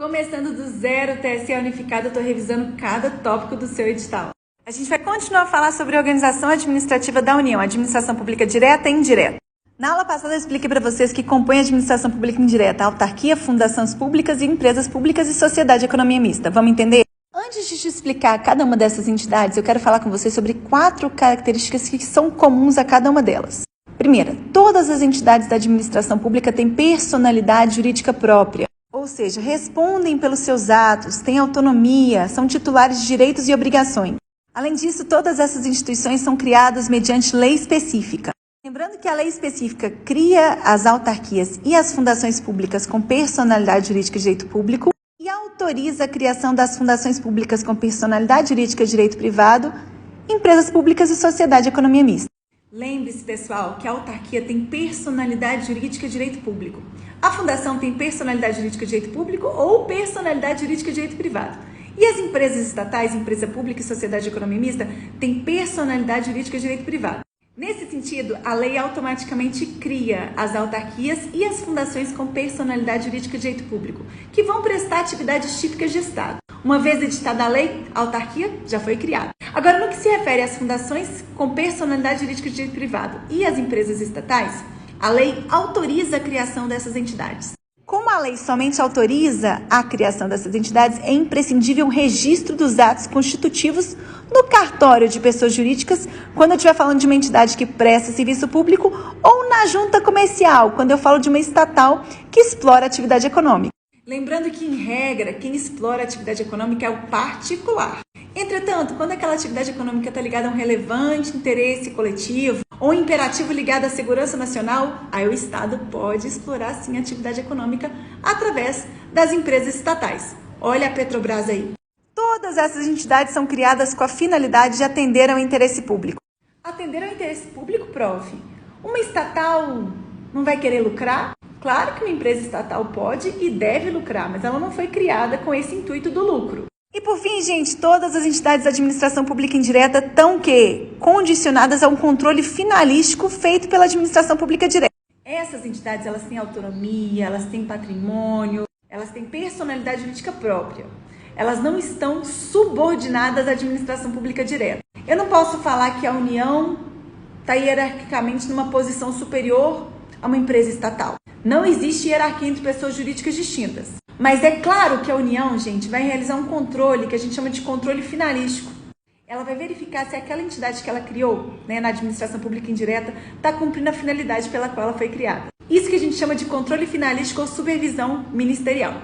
Começando do zero, TSE Unificado, eu estou revisando cada tópico do seu edital. A gente vai continuar a falar sobre a organização administrativa da União, administração pública direta e indireta. Na aula passada eu expliquei para vocês que compõem a administração pública indireta, a autarquia, fundações públicas e empresas públicas e sociedade de economia mista. Vamos entender? Antes de te explicar cada uma dessas entidades, eu quero falar com vocês sobre 4 características que são comuns a cada uma delas. Primeira, todas as entidades da administração pública têm personalidade jurídica própria. Ou seja, respondem pelos seus atos, têm autonomia, são titulares de direitos e obrigações. Além disso, todas essas instituições são criadas mediante lei específica. Lembrando que a lei específica cria as autarquias e as fundações públicas com personalidade jurídica de direito público e autoriza a criação das fundações públicas com personalidade jurídica de direito privado, empresas públicas e sociedade de economia mista. Lembre-se, pessoal, que a autarquia tem personalidade jurídica de direito público. A fundação tem personalidade jurídica de direito público ou personalidade jurídica de direito privado. E as empresas estatais, empresa pública e sociedade de economia mista, têm personalidade jurídica de direito privado. Nesse sentido, a lei automaticamente cria as autarquias e as fundações com personalidade jurídica de direito público, que vão prestar atividades típicas de Estado. Uma vez editada a lei, a autarquia já foi criada. Agora, no que se refere às fundações com personalidade jurídica de direito privado e às empresas estatais, a lei autoriza a criação dessas entidades. Como a lei somente autoriza a criação dessas entidades, é imprescindível um registro dos atos constitutivos no cartório de pessoas jurídicas, quando eu estiver falando de uma entidade que presta serviço público, ou na junta comercial, quando eu falo de uma estatal que explora atividade econômica. Lembrando que, em regra, quem explora a atividade econômica é o particular. Entretanto, quando aquela atividade econômica está ligada a um relevante interesse coletivo ou um imperativo ligado à segurança nacional, aí o Estado pode explorar, sim, a atividade econômica através das empresas estatais. Olha a Petrobras aí. Todas essas entidades são criadas com a finalidade de atender ao interesse público. Atender ao interesse público, prof. Uma estatal não vai querer lucrar? Claro que uma empresa estatal pode e deve lucrar, mas ela não foi criada com esse intuito do lucro. E por fim, gente, todas as entidades da administração pública indireta estão condicionadas a um controle finalístico feito pela administração pública direta. Essas entidades, elas têm autonomia, elas têm patrimônio, elas têm personalidade jurídica própria. Elas não estão subordinadas à administração pública direta. Eu não posso falar que a União está hierarquicamente numa posição superior a uma empresa estatal. Não existe hierarquia entre pessoas jurídicas distintas. Mas é claro que a União, gente, vai realizar um controle que a gente chama de controle finalístico. Ela vai verificar se aquela entidade que ela criou, na administração pública indireta, está cumprindo a finalidade pela qual ela foi criada. Isso que a gente chama de controle finalístico ou supervisão ministerial.